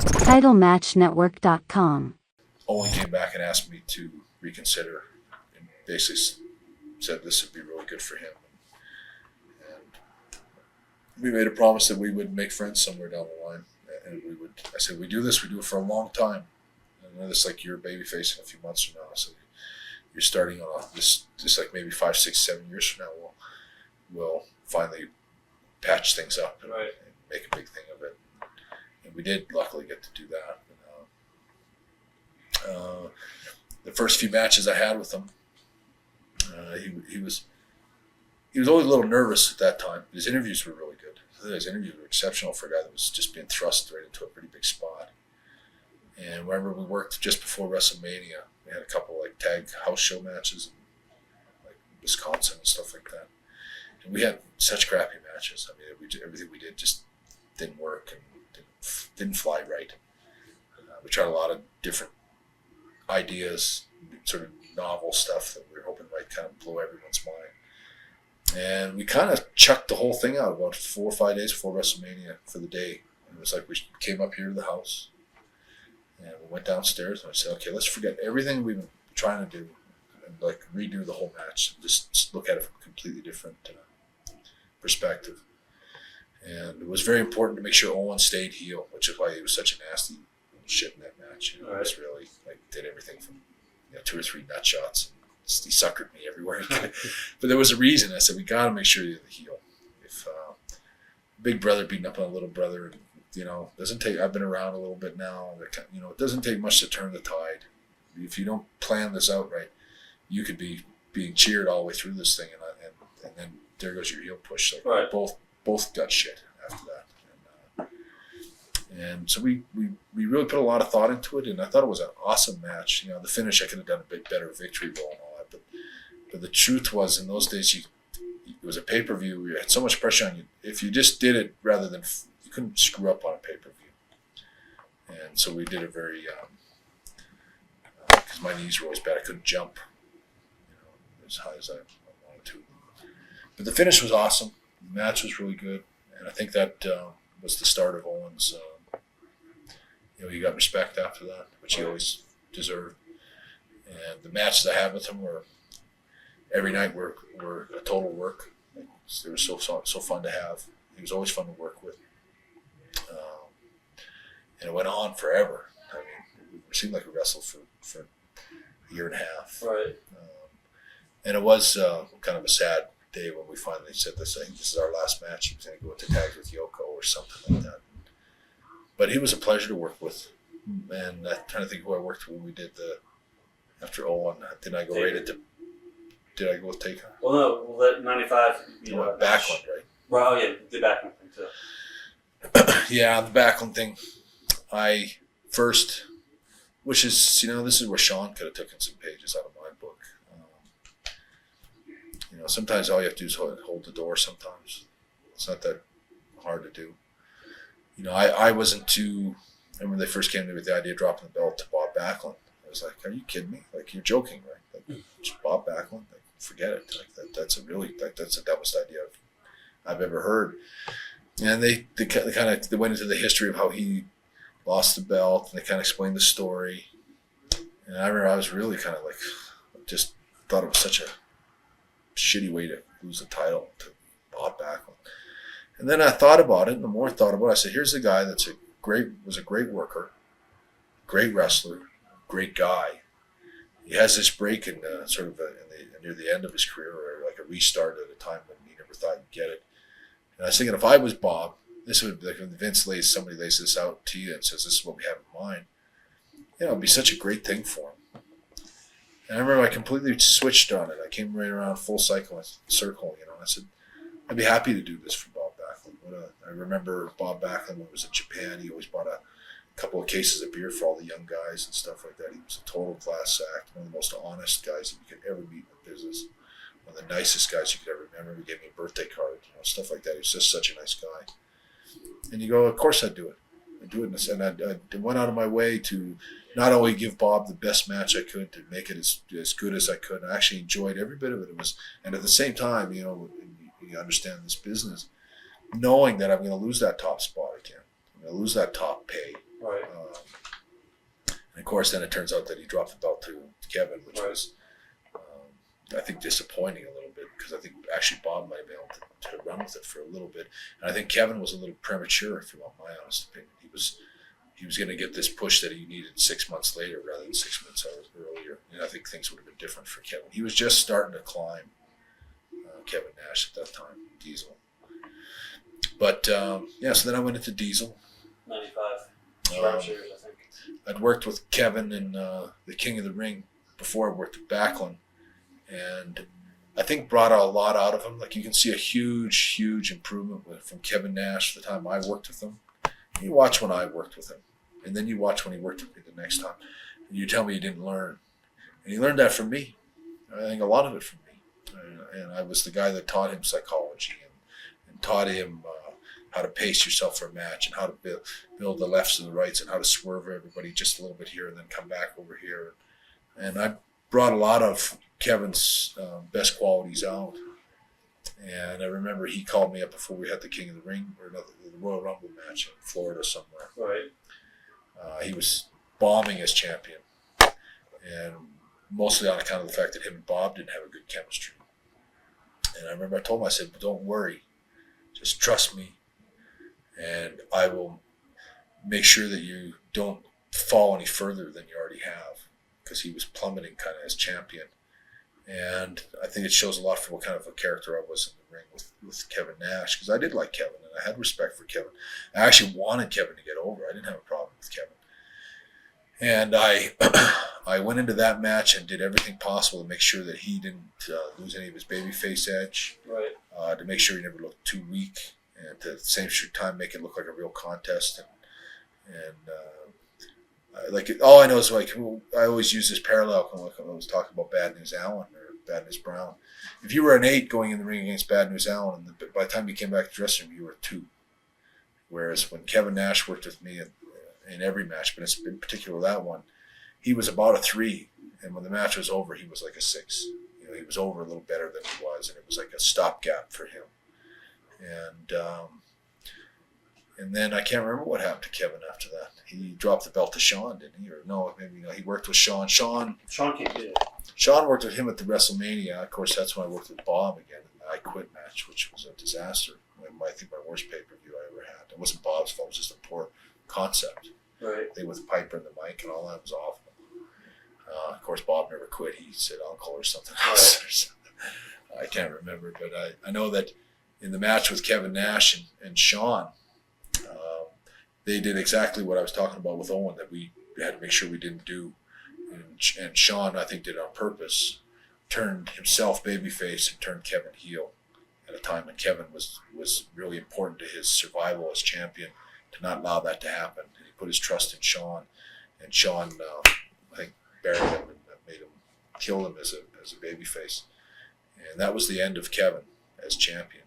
TitleMatchNetwork.com. Owen came back and asked me to reconsider and basically said this would be really good for him. And we made a promise that we would make friends somewhere down the line. And I said, we do this, we do it for a long time. And then it's like you're a baby face in a few months from now. So you're starting on this like maybe 5, 6, 7 years from now, we'll finally patch things up and make a big thing of it. And we did luckily get to do that. The first few matches I had with him, he was always a little nervous at that time. His interviews were really good. His interviews were exceptional for a guy that was just being thrust right into a pretty big spot. And remember, we worked just before WrestleMania. We had a couple like tag house show matches in like Wisconsin and stuff like that. And we had such crappy matches. I mean, everything we did just didn't work and didn't fly right. We tried a lot of different ideas, sort of novel stuff that we were hoping might kind of blow everyone's mind. And we kind of chucked the whole thing out about 4 or 5 days before WrestleMania for the day. And it was like we came up here to the house and we went downstairs and I said, okay, let's forget everything we've been trying to do and like redo the whole match and just look at it from a completely different perspective. And it was very important to make sure Owen stayed heel, which is why he was such a nasty shit in that match. You know, it was really like did everything from 2 or 3 nut shots. He suckered me everywhere. But there was a reason. I said, we got to make sure you're the heel. If big brother beating up on a little brother, doesn't take, I've been around a little bit now, it doesn't take much to turn the tide. If you don't plan this out right, you could be being cheered all the way through this thing, and then there goes your heel push. Like both got shit after that. And so we really put a lot of thought into it, and I thought it was an awesome match. The finish, I could have done a bit better victory roll and all that, but the truth was, in those days, it was a pay-per-view. You had so much pressure on you. If you just did it rather than, you couldn't screw up on a pay-per-view. And so we did it very, because my knees were always bad. I couldn't jump as high as I wanted to. But the finish was awesome. The match was really good, and I think that was the start of Owen's. He got respect after that, which he always deserved. And the matches I had with him were every night were a total work. They were so fun to have. He was always fun to work with. And it went on forever. I mean, it seemed like we wrestled for a year and a half. Right. And it was kind of a sad day when we finally said this. I think this is our last match. He was going to go into tags with Yoko or something like that. But he was a pleasure to work with. And I'm trying to think who I worked with when we did after Owen. Did I go with Taker? Well, no, that 95. Backlund, right? Well, yeah, the Backlund thing too. Yeah, the Backlund thing. I first, which is, this is where Sean could have taken some pages out of my book. Sometimes all you have to do is hold the door sometimes. It's not that hard to do. I wasn't too, I remember they first came to me with the idea of dropping the belt to Bob Backlund. I was like, are you kidding me? Like, you're joking, right? Like, just Bob Backlund? Like, forget it. Like, that's the dumbest idea I've ever heard. And they went into the history of how he lost the belt, and they kind of explained the story. And I remember I was really kind of like, just thought it was such a shitty way to lose the title to Bob Backlund. And then I thought about it, and the more I thought about it, I said, here's a guy was a great worker, great wrestler, great guy. He has this break in near the end of his career, or like a restart at a time when he never thought he'd get it. And I was thinking, if I was Bob, this would be like when somebody lays this out to you and says, this is what we have in mind. It'd be such a great thing for him. And I remember I completely switched on it. I came right around full circle. I said, I'd be happy to do this for Bob Backlund. I remember Bob Backlund when he was in Japan. He always bought a couple of cases of beer for all the young guys and stuff like that. He was a total class act, one of the most honest guys that you could ever meet in the business. One of the nicest guys you could ever remember. He gave me a birthday card, stuff like that. He was just such a nice guy. And you go, of course I'd do it. I'd do it. And I went out of my way to not only give Bob the best match I could, to make it as good as I could. I actually enjoyed every bit of it. And at the same time, you understand this business, knowing that I'm going to lose that top spot again. I'm going to lose that top pay. Right. course, then it turns out that he dropped the belt to Kevin, which was, I think, disappointing a little bit, because I think actually Bob might have been able to run with it for a little bit. And I think Kevin was a little premature, if you want my honest opinion. He was going to get this push that he needed 6 months later rather than 6 months earlier. And I think things would have been different for Kevin. He was just starting to climb, Kevin Nash at that time, Diesel. But, so then I went into Diesel. 95. Survivor Series, I think. I'd worked with Kevin in the King of the Ring before I worked with Backlund. And I think brought a lot out of him. Like, you can see a huge improvement from Kevin Nash the time I worked with him. You watch when I worked with him, and then you watch when he worked with me the next time, and you tell me he didn't learn. And he learned that from me. I think a lot of it from me. And I was the guy that taught him psychology and taught him how to pace yourself for a match, and how to build the lefts and the rights, and how to swerve everybody just a little bit here and then come back over here. And I brought a lot of Kevin's best qualities out. And I remember he called me up before we had the King of the Ring, or the Royal Rumble match in Florida somewhere. Right. He was bombing as champion, and mostly on account of the fact that him and Bob didn't have a good chemistry. And I remember I told him, I said, don't worry, just trust me, and I will make sure that you don't fall any further than you already have, because he was plummeting kind of as champion. And I think it shows a lot for what kind of a character I was in the ring with Kevin Nash, because I did like Kevin and I had respect for Kevin. I actually wanted Kevin to get over. I didn't have a problem with Kevin. And I went into that match and did everything possible to make sure that he didn't lose any of his babyface edge, Right. to make sure he never looked too weak, and at the same time make it look like a real contest. All I know is, like, I always use this parallel when I was talking about Bad News Allen or Bad News Brown. If you were an 8 going in the ring against Bad News Allen, and by the time you came back to the dressing room, you were a 2. Whereas when Kevin Nash worked with me in every match, but in particular that one, he was about a 3, and when the match was over, he was like a 6. He was over a little better than he was, and it was like a stopgap for him. And then I can't remember what happened to Kevin after that. He dropped the belt to Shawn, didn't he? Or no, maybe he worked with Shawn. Shawn can't do it. Shawn worked with him at the WrestleMania. Of course, that's when I worked with Bob again in the I Quit match, which was a disaster. I think my worst pay-per-view I ever had. It wasn't Bob's fault. It was just a poor concept. Right. They with Piper and the mic and all that was awful. Of course, Bob never quit. He said uncle or something else. Or something. I can't remember, but I know that in the match with Kevin Nash and Shawn, they did exactly what I was talking about with Owen, that we had to make sure we didn't do. And Shawn, I think, did it on purpose, turned himself babyface and turned Kevin heel at a time when Kevin was really important to his survival as champion, to not allow that to happen. And he put his trust in Shawn, and Shawn, I think, buried him and made him kill him as a babyface. And that was the end of Kevin as champion.